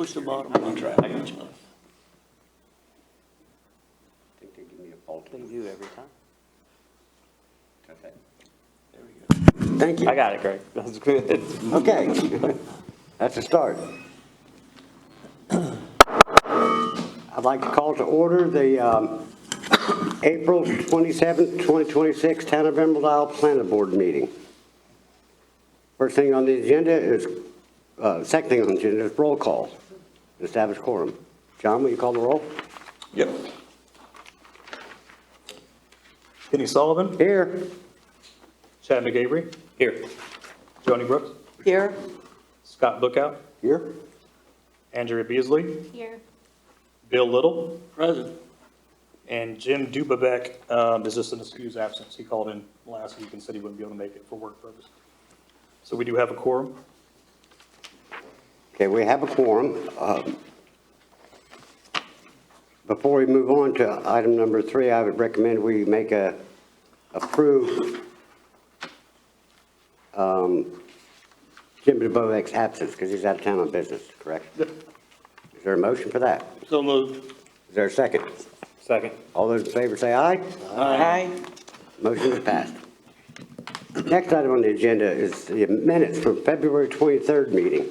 Push the bottom one. I think they give me a fault. They do every time. Okay. There we go. Thank you. I got it, Greg. That's good. Okay, that's a start. I'd like to call to order the April 27th, 2026 Town of Emerald Isle Planning Board meeting. First thing on the agenda is, second thing on the agenda is roll call. Establish quorum. John, will you call the roll? Yep. Kenny Sullivan, Here. Chad McGavery, Here. Joni Brooks, Here. Scott Bookout, Here. Andrea Beasley, Here. Bill Little, Present. and Jim Dubabek is just an excused absence. He called in last week and said he wouldn't be able to make it for work purpose. So we do have a quorum. Okay, we have a quorum. Before we move on to item number 3, I would recommend we make approve Jim Dubovic's absence because he's out of town on business, correct? Yep. Is there a motion for that? So moved. Is there a second? Second. All those in favor say aye. Aye. Motion is passed. Next item on the agenda is the minutes from February 23rd meeting.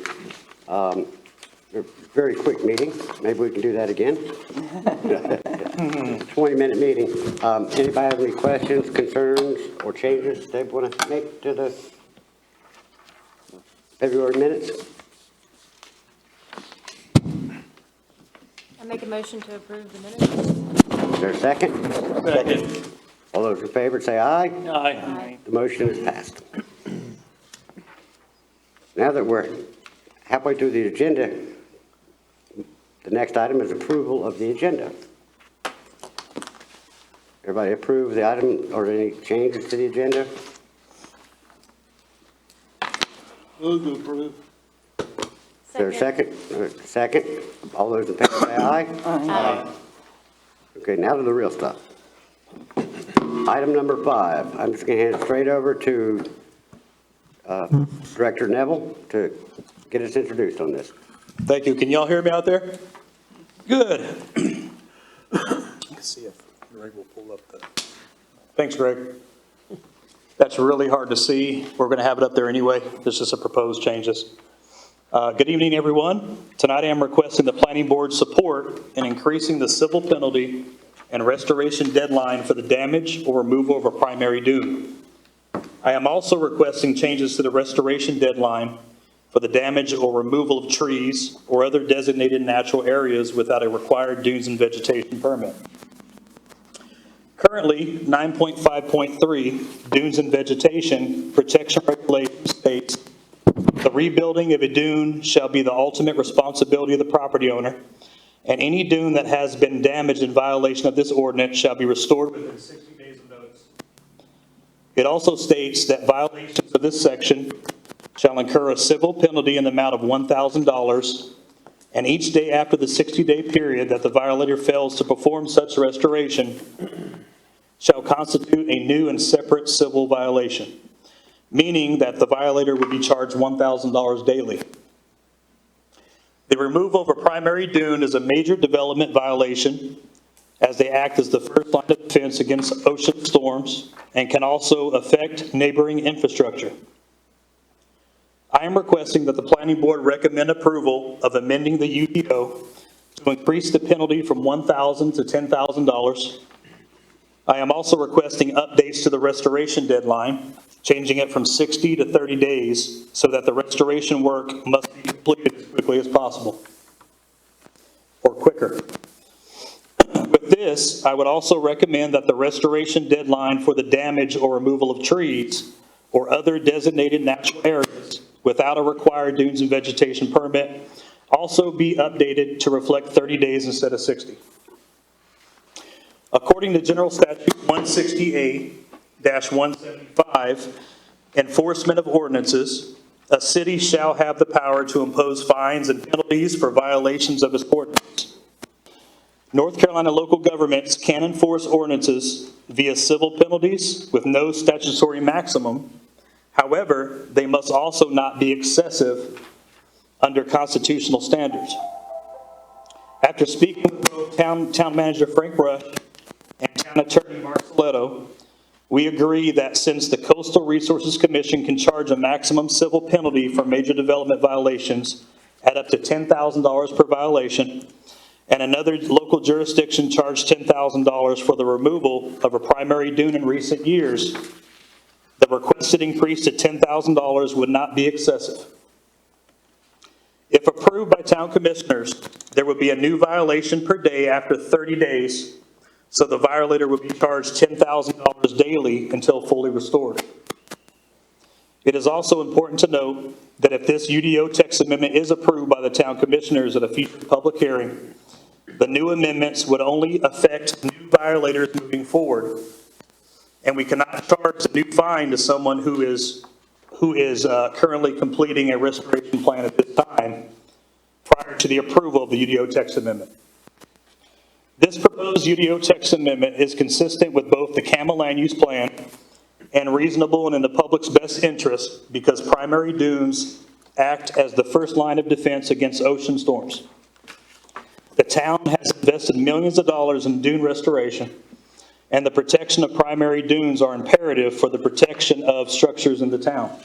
Very quick meeting. Maybe we can do that again. 20-minute meeting. Anybody have any questions, concerns, or changes they want to make to the February minutes? I make a motion to approve the minutes. Is there a second? Second. All those in favor say aye. Aye. The motion is passed. Now that we're halfway through the agenda, the next item is approval of the agenda. Everybody approve the item or any changes to the agenda? Move to approve. Is there a second? Second. All those in favor say aye. Aye. Okay, now to the real stuff. Item number 5. I'm just going to hand it straight over to Director Neville to get us introduced on this. Thank you. Can y'all hear me out there? Good. Let's see if Greg will pull up the. Thanks, Greg. That's really hard to see. We're going to have it up there anyway. This is a proposed changes. Good evening, everyone. Tonight I am requesting the Planning Board's support in increasing the civil penalty and restoration deadline for the damage or removal of a primary dune. I am also requesting changes to the restoration deadline for the damage or removal of trees or other designated natural areas without a required dunes and vegetation permit. Currently, 9.5.3 Dunes and Vegetation Protection Regulation states, the rebuilding of a dune shall be the ultimate responsibility of the property owner, and any dune that has been damaged in violation of this ordinance shall be restored within 60 days of notice. It also states that violations of this section shall incur a civil penalty in the amount of $1,000, and each day after the 60-day period that the violator fails to perform such restoration shall constitute a new and separate civil violation, meaning that the violator would be charged $1,000 daily. The removal of a primary dune is a major development violation, as they act as the first line of defense against ocean storms and can also affect neighboring infrastructure. I am requesting that the Planning Board recommend approval of amending the UDO to increase the penalty from $1,000 to $10,000. I am also requesting updates to the restoration deadline, changing it from 60 to 30 days so that the restoration work must be completed as quickly as possible, or quicker. With this, I would also recommend that the restoration deadline for the damage or removal of trees or other designated natural areas without a required dunes and vegetation permit also be updated to reflect 30 days instead of 60. According to General Statute 168-175, enforcement of ordinances, a city shall have the power to impose fines and penalties for violations of its ordinance. North Carolina local governments can enforce ordinances via civil penalties with no statutory maximum. However, they must also not be excessive under constitutional standards. After speaking with both Town Manager Frank Brush and Town Attorney Mark Soletto, we agree that since the Coastal Resources Commission can charge a maximum civil penalty for major development violations at up to $10,000 per violation, and another local jurisdiction charged $10,000 for the removal of a primary dune in recent years, the requested increase to $10,000 would not be excessive. If approved by town commissioners, there would be a new violation per day after 30 days, so the violator would be charged $10,000 daily until fully restored. It is also important to note that if this UDO text amendment is approved by the town commissioners at a future public hearing, the new amendments would only affect new violators moving forward, and we cannot charge a new fine to someone who is currently completing a restoration plan at this time prior to the approval of the UDO text amendment. This proposed UDO text amendment is consistent with both the CAMA land use plan and reasonable and in the public's best interest because primary dunes act as the first line of defense against ocean storms. The town has invested millions of dollars in dune restoration, and the protection of primary dunes are imperative for the protection of structures in the town.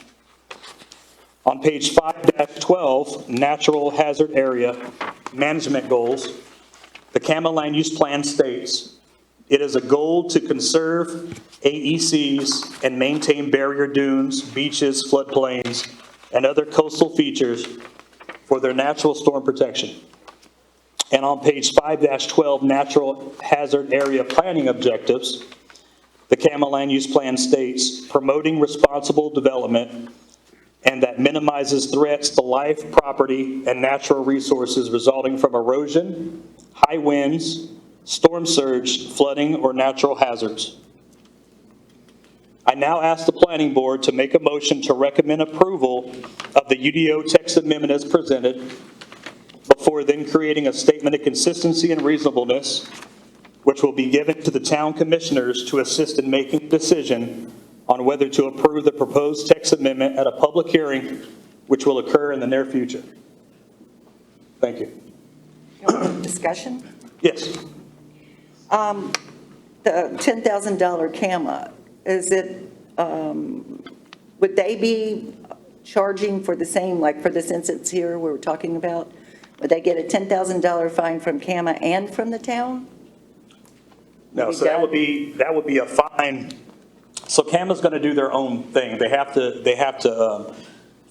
On page 5-12, Natural Hazard Area Management Goals, the CAMA Land Use Plan states, it is a goal to conserve AECs and maintain barrier dunes, beaches, floodplains, and other coastal features for their natural storm protection. And on page 5-12, Natural Hazard Area Planning Objectives, the CAMA Land Use Plan states, promoting responsible development and that minimizes threats to life, property, and natural resources resulting from erosion, high winds, storm surge, flooding, or natural hazards. I now ask the Planning Board to make a motion to recommend approval of the UDO text amendment as presented, before then creating a statement of consistency and reasonableness, which will be given to the town commissioners to assist in making a decision on whether to approve the proposed text amendment at a public hearing, which will occur in the near future. Thank you. Discussion? Yes. The $10,000 CAMA, is it, would they be charging for the same, like for this instance here we're talking about? Would they get a $10,000 fine from CAMA and from the town? No, so that would be a fine. So CAMA's going to do their own thing. They have to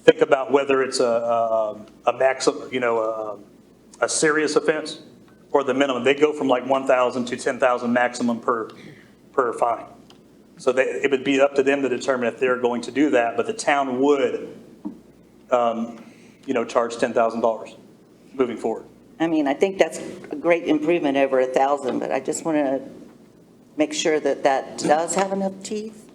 think about whether it's a maximum, a serious offense or the minimum. They go from like 1,000 to 10,000 maximum per fine. So it would be up to them to determine if they're going to do that, but the town would, charge $10,000 moving forward. I mean, I think that's a great improvement over 1,000, but I just want to make sure that that does have enough teeth.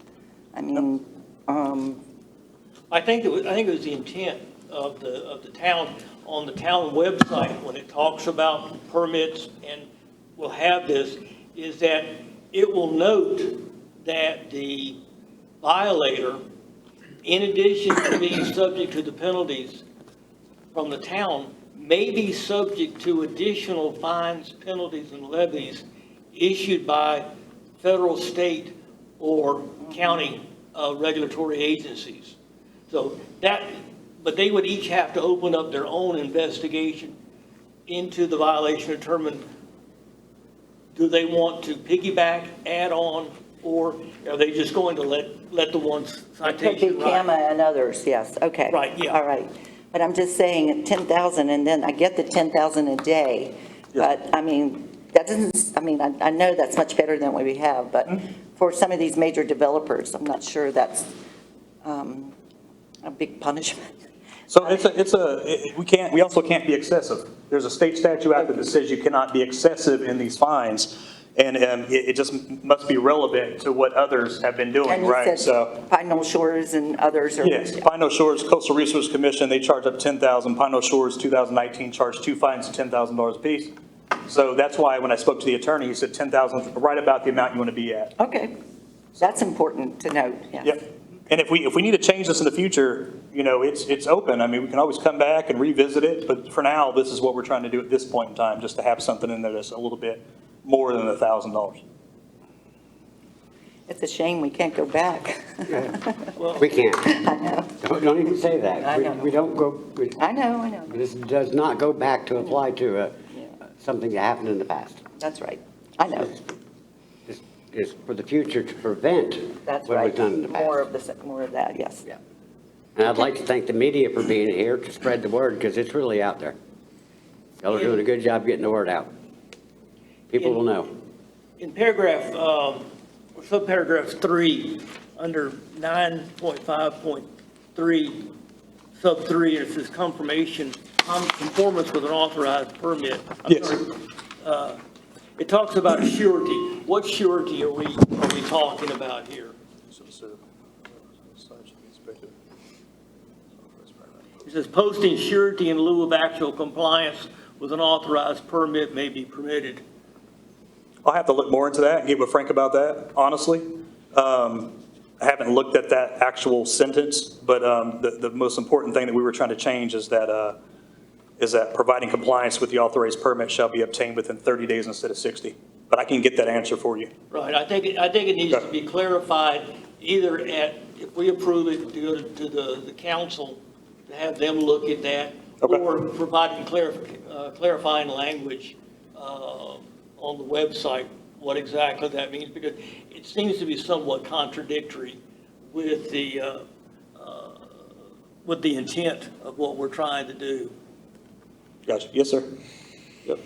I mean, I think it was the intent of the town, on the town website, when it talks about permits and will have this, is that it will note that the violator, in addition to being subject to the penalties from the town, may be subject to additional fines, penalties, and levies issued by federal, state, or county regulatory agencies. So but they would each have to open up their own investigation into the violation, determine do they want to piggyback, add on, or are they just going to let the ones it could citation be ride? CAMA and others, yes, okay. Right, yeah. All right. But I'm just saying at 10,000, and then I get the 10,000 a day, but I mean, that doesn't, I know that's much better than what we have, but for some of these major developers, I'm not sure that's a big punishment. So we also can't be excessive. There's a state statute out there that says you cannot be excessive in these fines, and it just must be relevant to what others have been doing, And you right? said So, Pine Knoll Shores and others are. yes, Pine Knoll Shores Coastal Resource Commission, they charge up $10,000. Pine Knoll Shores 2019 charged 2 fines of $10,000 apiece. So that's why when I spoke to the attorney, he said 10,000, right about the amount you want to be at. Okay, that's important to note, yes. Yep. And if we need to change this in the future, it's open. I mean, we can always come back and revisit it, but for now, this is what we're trying to do at this point in time, just to have something in there that's a little bit more than $1,000. It's a shame we can't go back. We can't. I know, Don't even say that. I know. We don't go, I know. this does not go back to apply to something that happened in the past. That's right. I know. This is for the future to prevent That's what was right. done in the past. More of that, yes. Yeah. And I'd like to thank the media for being here to spread the word, because it's really out there. Y'all are doing a good job getting the word out. People will know. In paragraph, subparagraph 3, under 9.5.3, sub 3, it says conformance with an authorized permit. Yes. It talks about surety. What surety are we talking about here? It says posting surety in lieu of actual compliance with an authorized permit may be permitted. I'll have to look more into that and give a frank about that, honestly. I haven't looked at that actual sentence, but the most important thing that we were trying to change is that providing compliance with the authorized permit shall be obtained within 30 days instead of 60. But I can get that answer for you. Right, I think it needs to be clarified either if we approve it, to go to the council, to have them look at that, Okay. or providing clarifying language on the website, what exactly that means, because it seems to be somewhat contradictory with the intent of what we're trying to do. Gotcha. Yes, sir. Yep.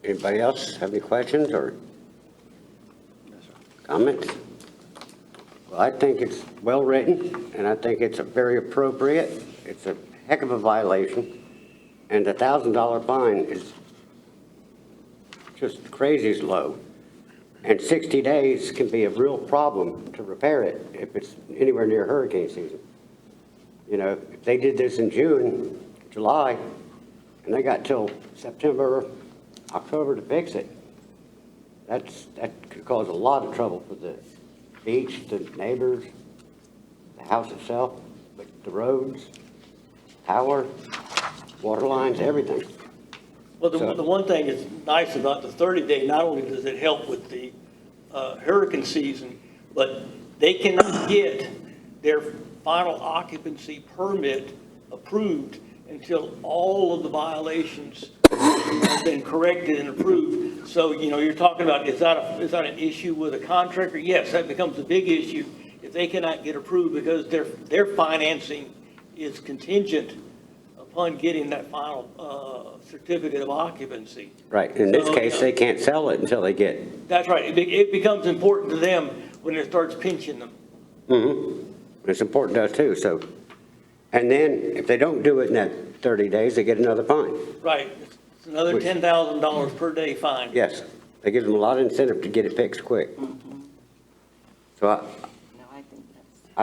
Anybody else have any questions or comments? Well, I think it's well-written, and I think it's very appropriate. It's a heck of a violation, and the $1,000 fine is just crazy low. And 60 days can be a real problem to repair it if it's anywhere near hurricane season. If they did this in June, July, and they got till September, October to fix it, that could cause a lot of trouble for the beach, the neighbors, the house itself, the roads, power, water lines, everything. Well, the one thing that's nice about the 30-day, not only does it help with the hurricane season, but they cannot get their final occupancy permit approved until all of the violations have been corrected and approved. So, you're talking about, is that an issue with a contractor? Yes, that becomes a big issue if they cannot get approved because their financing is contingent upon getting that final certificate of occupancy. Right. In this So, case, they can't sell it until they get. That's right. It becomes important to them when it starts pinching them. It's important to us too. So, and then if they don't do it in that 30 days, they get another fine. Right. It's another $10,000 per day fine. Yes, that gives them a lot of incentive to get it fixed quick. So No, I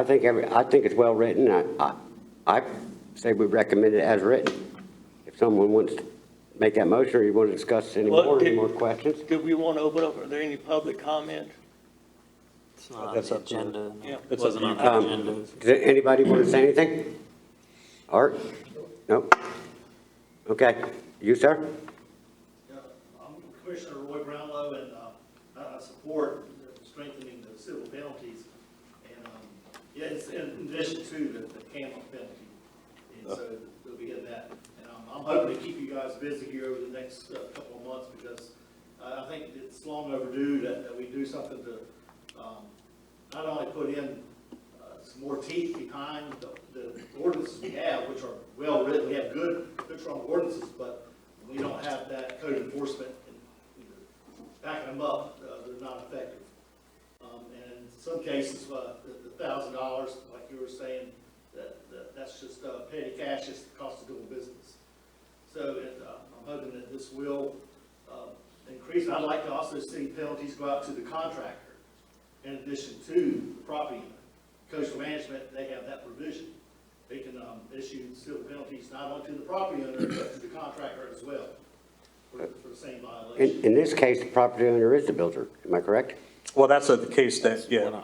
think that's. I think it's well written. I say we recommend it as written. If someone wants to make that motion or you want to discuss any more questions. Do we want to open up? Are there any public comment? It's not on That's the up to- agenda. Yeah. It wasn't on the agenda. Does anybody want to say anything? Art? No? Okay. You, sir? Yeah, I'm Commissioner Roy Brownlow, and I support strengthening the civil penalties. And, yeah, it's in addition to the CAMA penalty. And so they'll be in that. And I'm hoping to keep you guys busy here over the next couple of months because I think it's long overdue that we do something to not only put in some more teeth behind the ordinances we have, which are well written. We have good strong ordinances, but we don't have that code enforcement backing them up. They're not effective. And in some cases, the $1,000, like you were saying, that's just petty cash, just the cost of doing business. So I'm hoping that this will increase. And I'd like to also see penalties go out to the contractor in addition to the property owner. Coastal management, they have that provision. They can issue civil penalties not only to the property owner, but to the contractor as well. for the same violation. In this case, the property owner is the builder, am I correct? Well, that's the case that, yeah,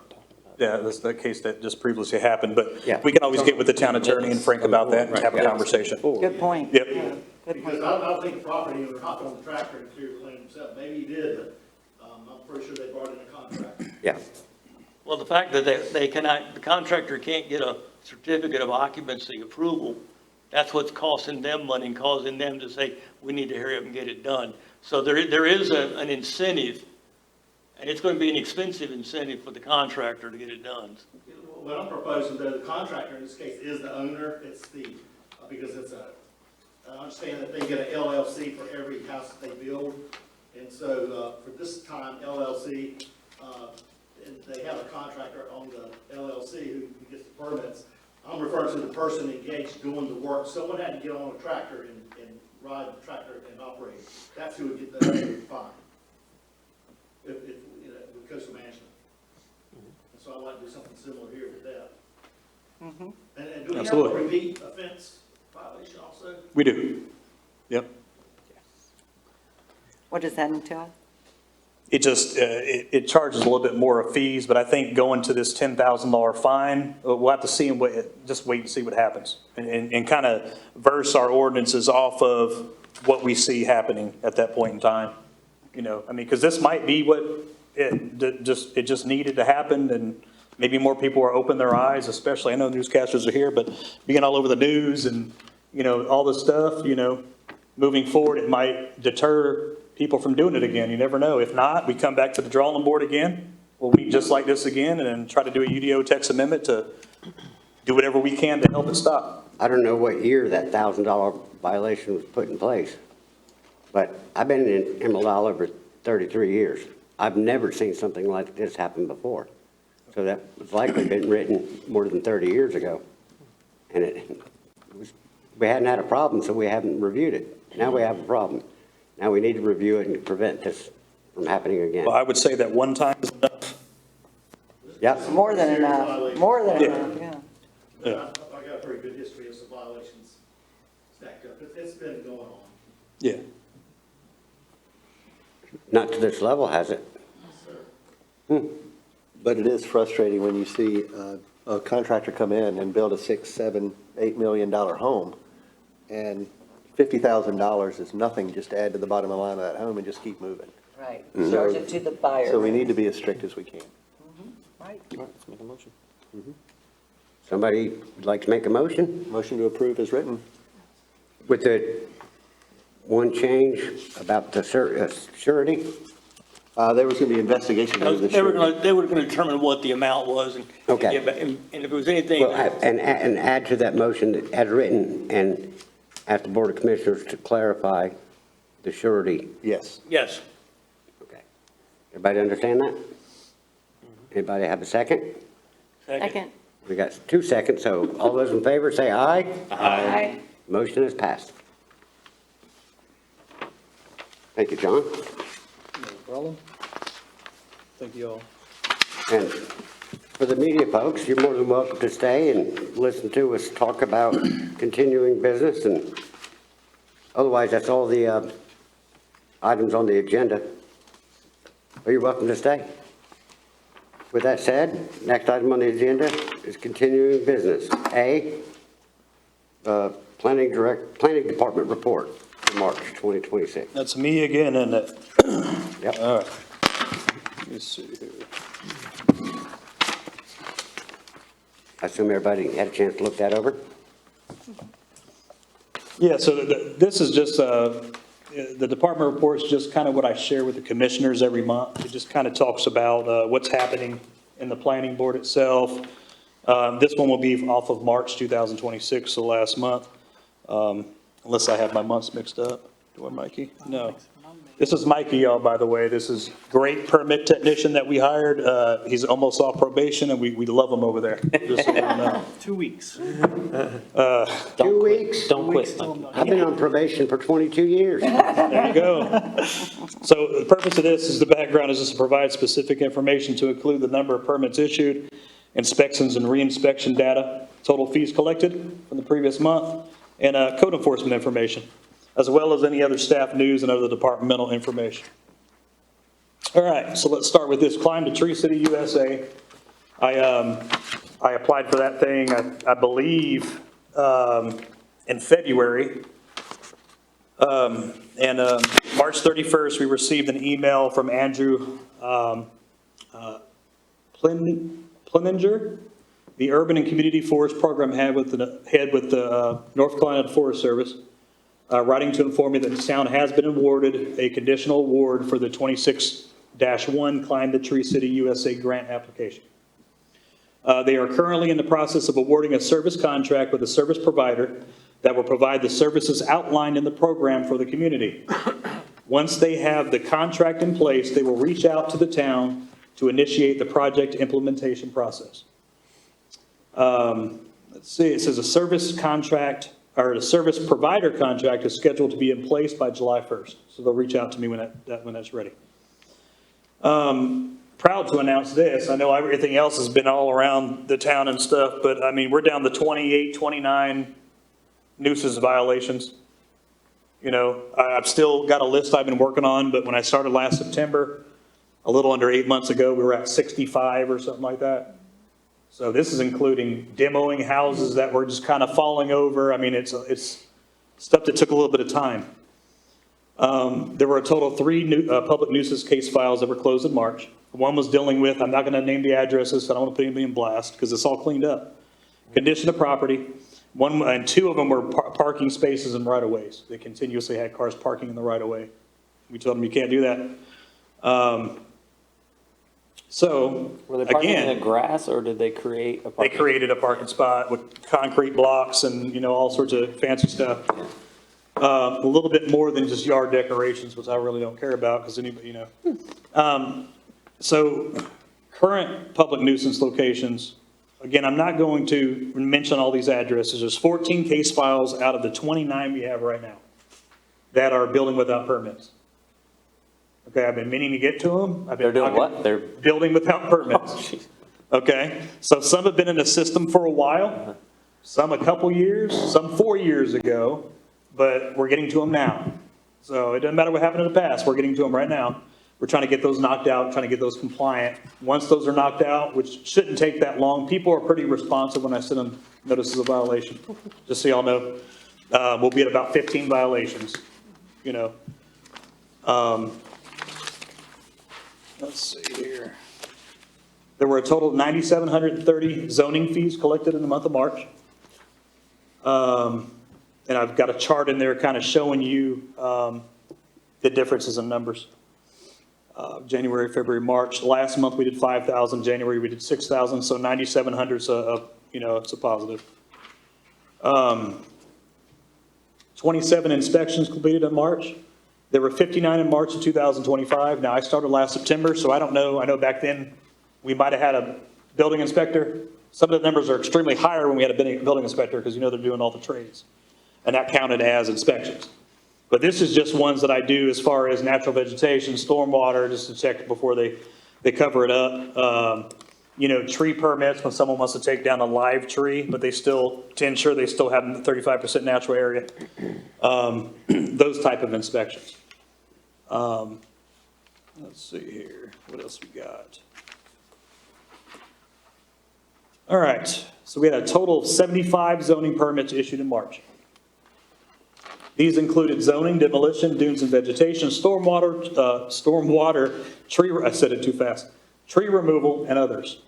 that's the case that just previously happened, but Yeah. we can always get with the town attorney and Frank about that and have a conversation. Good point. Yep. Good Because point. I don't think the property owner hopped on the tractor and cleared the lane himself. Maybe he did, but I'm pretty sure they brought in a contract. Yeah. Well, the fact that they cannot, the contractor can't get a certificate of occupancy approval, that's what's costing them money and causing them to say, we need to hurry up and get it done. So there is an incentive, and it's going to be an expensive incentive for the contractor to get it done. What I'm proposing, though, the contractor in this case is the owner. It's because I understand that they get an LLC for every house that they build. And so for this time, LLC, and they have a contractor on the LLC who gets the permits. I'm referring to the person engaged doing the work. Someone had to get on a tractor and ride the tractor and operate it. That's who would get the fine. If you know, with coastal management. And so I'd like to do something similar here with that. And do we have a Absolutely. repeat offense violation also? We do. Yep. What does that entail? It just, it charges a little bit more of fees, but I think going to this $10,000 fine, we'll have to see and wait, just wait and see what happens. And kind of verse our ordinances off of what we see happening at that point in time. You know, I mean, because this might be what it just needed to happen, and maybe more people are open their eyes, especially, I know newscasters are here, but being all over the news and, you know, all this stuff, you know, moving forward, it might deter people from doing it again. You never know. If not, we come back to the drawing board again. We'll meet just like this again and then try to do a UDO Text Amendment to do whatever we can to help it stop. I don't know what year that $1,000 violation was put in place, but I've been in Emerald Isle over 33 years. I've never seen something like this happen before. So that was likely been written more than 30 years ago. And we hadn't had a problem, so we haven't reviewed it. Now we have a problem. Now we need to review it and prevent this from happening again. Well, I would say that one time is enough. Yep. More than enough, more than Yeah. enough, yeah. Yeah. I got a pretty good history of some violations stacked up. It's been going on. Yeah. Not to this level, has it? But it is frustrating when you see a contractor come in and build a $6, $7, $8 million home, and $50,000 is nothing just to add to the bottom line of that home and just keep moving. Right, charge it to the buyer. So we need to be as strict as we can. Right. Let's make a motion. Somebody would like to make a motion Motion to approve is written. with the one change about the surety? There was going to be investigation into the They were surety. going to determine what the amount was and. Okay. And if there was anything. Well, and add to that motion as written and ask the Board of Commissioners to clarify the surety. Yes. Yes. Okay. Everybody understand that? Anybody have a second? Second. We got 2 seconds, so all those in favor say aye. Aye. Motion is passed. Thank you, John. No problem. Thank you all. And for the media folks, you're more than welcome to stay and listen to us talk about continuing business, and otherwise, that's all the items on the agenda. But you're welcome to stay. With that said, next item on the agenda is continuing business. A, Planning Department report for March 2026. That's me again, isn't it? Yep. All right. Let me see here. I assume everybody had a chance to look that over? Yeah, so this is just, the department report's just kind of what I share with the commissioners every month. It just kind of talks about what's happening in the planning board itself. This one will be off of March 2026, so last month, unless I have my months mixed up. Do I, Mikey? No. This is Mikey, y'all, by the way. This is great permit technician that we hired. He's almost off probation, and we love him over there, just so you know. 2 weeks. 2 weeks? Don't quit, Mikey. I've been on probation for 22 years. There you go. So the purpose of this is, the background is just to provide specific information to include the number of permits issued, inspections and reinspection data, total fees collected from the previous month, and code enforcement information. as well as any other staff news and other departmental information. All right, so let's start with this Climb to Tree City USA. I applied for that thing, I believe, in February. And March 31st, we received an email from Andrew Plininger, the Urban and Community Forest Program head with the North Carolina Forest Service, writing to inform me that the town has been awarded a conditional award for the 26-1 Climb the Tree City USA grant application. They are currently in the process of awarding a service contract with a service provider that will provide the services outlined in the program for the community. Once they have the contract in place, they will reach out to the town to initiate the project implementation process. Let's see, it says a service contract, or a service provider contract is scheduled to be in place by July 1st. So they'll reach out to me when that's ready. Proud to announce this. I know everything else has been all around the town and stuff, but I mean, we're down to 28, 29 nuisance violations. You know, I've still got a list I've been working on, but when I started last September, a little under 8 months ago, we were at 65 or something like that. So this is including demoing houses that were just kind of falling over. I mean, it's stuff that took a little bit of time. There were a total of 3 public nuisance case files that were closed in March. One was dealing with, I'm not going to name the addresses, so I don't want to put anybody in blast because it's all cleaned up. Condition of property. 1 and 2 of them were parking spaces and right-of-ways. They continuously had cars parking in the right-of-way. We told them you can't do that. So, Were they parking in again, the grass, or did they create a they parking? created a parking spot with concrete blocks and, you know, all sorts of fancy stuff. A little bit more than just yard decorations, which I really don't care about because anybody, you know. So current public nuisance locations, again, I'm not going to mention all these addresses. There's 14 case files out of the 29 we have right now that are building without permits. Okay, I've been meaning to get to them. They're doing what? They're building without permits. Okay, so some have been in the system for a while, some a couple years, some 4 years ago, but we're getting to them now. So it doesn't matter what happened in the past, we're getting to them right now. We're trying to get those knocked out, trying to get those compliant. Once those are knocked out, which shouldn't take that long, people are pretty responsive when I send them notices of violation. Just so y'all know, we'll be at about 15 violations, you know. Let's see here. There were a total of 9,730 zoning fees collected in the month of March. And I've got a chart in there kind of showing you the differences in numbers. January, February, March. Last month we did 5,000. January we did 6,000. So 9,700 is you know, it's a positive. 27 inspections completed in March. There were 59 in March of 2025. Now I started last September, so I don't know. I know back then we might have had a building inspector. Some of the numbers are extremely higher when we had a building inspector because you know they're doing all the trades. And that counted as inspections. But this is just ones that I do as far as natural vegetation, stormwater, just to check before they cover it up. You know, tree permits when someone wants to take down a live tree, but they still, to ensure they still have 35% natural area. Those type of inspections. Let's see here, what else we got? All right, so we had a total of 75 zoning permits issued in March. These included zoning, demolition, dunes and vegetation, stormwater, tree, I said it too fast, tree removal, and others.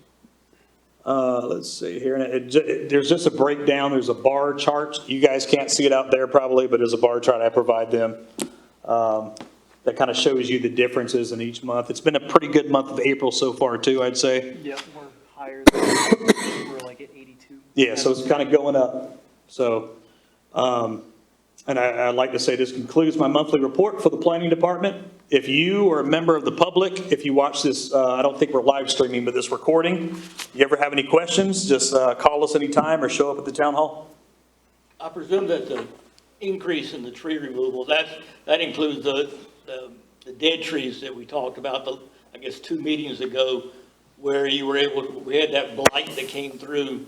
Let's see here, and there's just a breakdown, there's a bar chart. You guys can't see it out there probably, but there's a bar chart I provide them that kind of shows you the differences in each month. It's been a pretty good month of April so far too, I'd say. Yep, we're higher than, we're like at 82. Yeah, so it's kind of going up. So, and I'd like to say this concludes my monthly report for the planning department. If you are a member of the public, if you watch this, I don't think we're live streaming, but this recording, you ever have any questions, just call us anytime or show up at the town hall. I presume that the increase in the tree removal, that includes the dead trees that we talked about, I guess 2 meetings ago, where you were able, we had that blight that came through,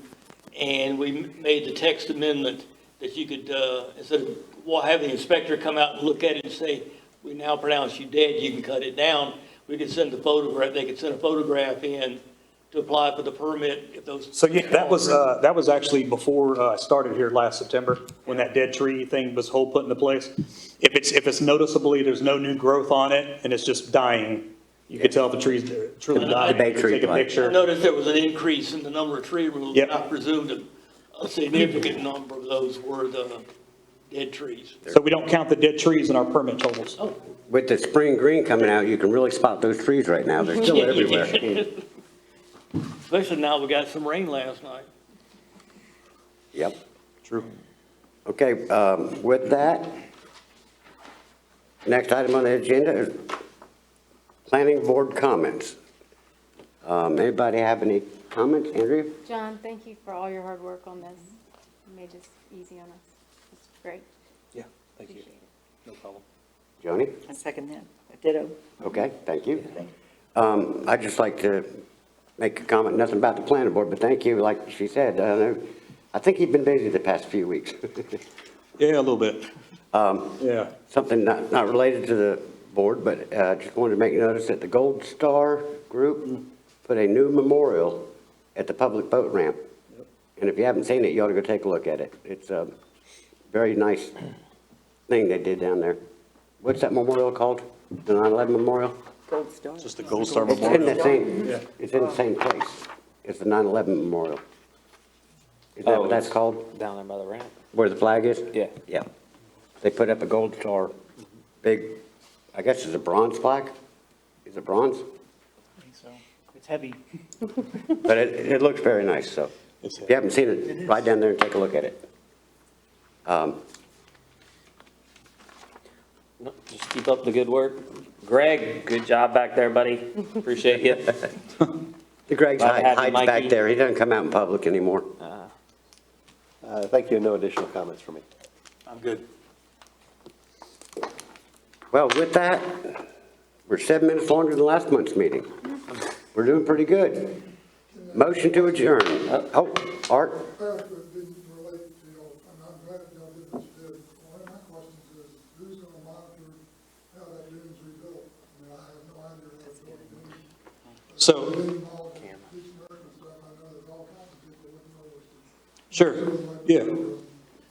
and we made the text amendment that you could, instead of having the inspector come out and look at it and say, we now pronounce you dead, you can cut it down, we could send the photograph, they could send a photograph in to apply for the permit if those. So yeah, that was actually before I started here last September, when that dead tree thing was whole put into place. If it's noticeably, there's no new growth on it and it's just dying, you could tell if the tree's truly dying. The bay tree Take a plant. I picture. noticed there was an increase in the number of tree removals. Yep. I presumed a significant number of those were the dead trees. So we don't count the dead trees in our permit totals. Oh. With the spring green coming out, you can really spot those trees right now. They're still everywhere. Especially now we got some rain last night. Yep. True. Okay, with that, next item on the agenda is planning board comments. Anybody have any comments? Andrea? John, thank you for all your hard work on this. You made this easy on us. It's great. Yeah, thank you. Appreciate it. No problem. Joni? I second that. Ditto. Okay, thank you. I'd just like to make a comment, nothing about the planning board, but thank you, like she said. I think you've been busy the past few weeks. Yeah, a little bit. Yeah. Something not related to the board, but just wanted to make notice that the Gold Star Group put a new memorial at the public boat ramp. And if you haven't seen it, you ought to go take a look at it. It's a very nice thing they did down there. What's that memorial called? The 9/11 Memorial? Gold Star. Just the Gold Star It's in Memorial. the same, it's in the same place. It's the 9/11 Memorial. Is that what that's called? Down there by the ramp. Where the flag is? Yeah. Yeah. They put up a Gold Star, big, I guess it's a bronze flag? Is it bronze? I think so. It's heavy. But it looks very nice, so if you haven't seen it, ride down there and take a look at it. No, just keep up the good work. Greg, good job back there, buddy. Appreciate you. The Greg's Glad to have you, hides back Mikey. there. He doesn't come out in public anymore. Thank you, no additional comments from me. I'm good. Well, with that, we're 7 minutes longer than last month's meeting. We're doing pretty good. Motion to adjourn. Oh, Art? That didn't relate to y'all, and I'm glad that y'all did what you did. One of my questions is, who's gonna monitor how that dune's rebuilt? I mean, I have no idea how it's going to be. So, I know there's all kinds of people looking over it. sure, yeah.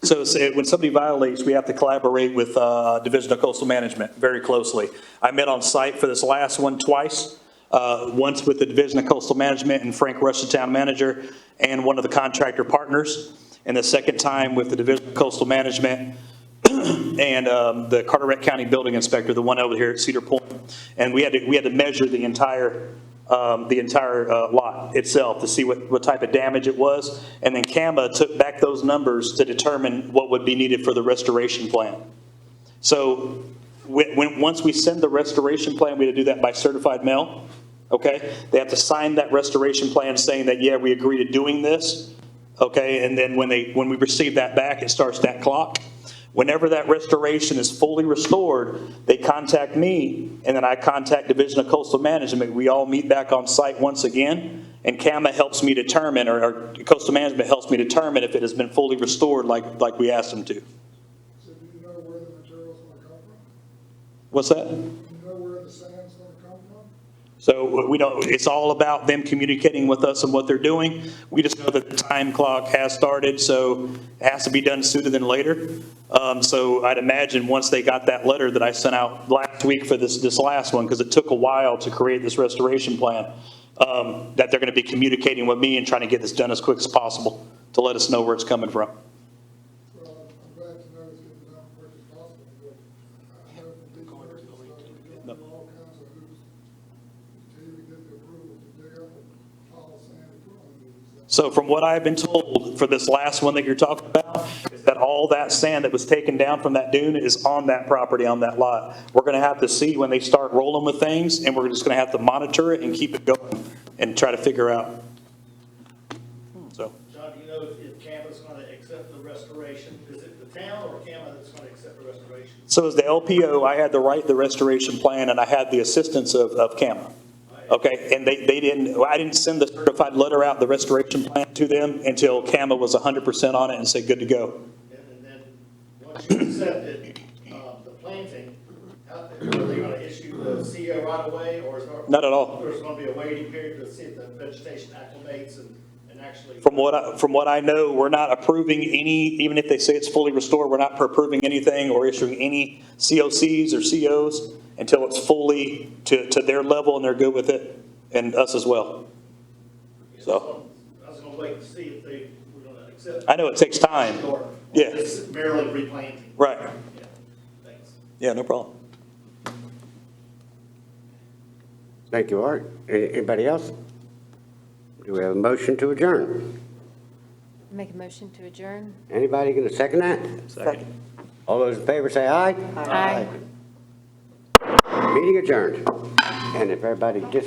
So when somebody violates, we have to collaborate with Division of Coastal Management very closely. I met on site for this last one twice, once with the Division of Coastal Management and Frank Rush, the town manager, and one of the contractor partners, and the second time with the Division of Coastal Management and the Carteret County Building Inspector, the one over here at Cedar Point. And we had to measure the entire lot itself to see what type of damage it was. And then CAMA took back those numbers to determine what would be needed for the restoration plan. So once we send the restoration plan, we have to do that by certified mail, okay? They have to sign that restoration plan saying that, yeah, we agree to doing this, okay? And then when we receive that back, it starts that clock. Whenever that restoration is fully restored, they contact me, and then I contact Division of Coastal Management. We all meet back on site once again, and CAMA helps me determine, or Coastal Management helps me determine if it has been fully restored like we asked them to. So do you know where the material's gonna come from? What's that? Do you know where the sand's gonna come from? So we don't, it's all about them communicating with us and what they're doing. We just know that the time clock has started, so it has to be done sooner than later. So I'd imagine once they got that letter that I sent out last week for this last one, because it took a while to create this restoration plan, that they're going to be communicating with me and trying to get this done as quick as possible to let us know where it's coming from. Well, I'm glad to know it's getting done as quick as possible, but I know from these work and stuff, we're going through all kinds of hoops to even get the approval to dig up a pile of sand and put on these. So from what I've been told for this last one that you're talking about, is that all that sand that was taken down from that dune is on that property, on that lot. We're going to have to see when they start rolling with things, and we're just going to have to monitor it and keep it going and try to figure out. So, John, do you know if CAMA's going to accept the restoration? Is it the town or CAMA that's going to accept the restoration? so as the LPO, I had to write the restoration plan, and I had the assistance of CAMA. Okay, and they didn't, I didn't send the certified letter out, the restoration plan to them, until CAMA was 100% on it and said, good to go. And once you accept it, the planting, are they going to issue the CO right away, or is there? Not at all. There's going to be a waiting period to see if the vegetation acclimates and actually. From what I know, we're not approving any, even if they say it's fully restored, we're not approving anything or issuing any COCs or COs until it's fully to their level and they're good with it, and us as well. So, I was going to wait to see if they were going to accept. I know it takes time. Or Yeah. just merely replanting. Right. Yeah, thanks. Yeah, no problem. Thank you, Art. Anybody else? Do we have a motion to adjourn? Make a motion to adjourn. Anybody going to second that? Second. All those in favor say aye. Aye. Meeting adjourned. And if everybody just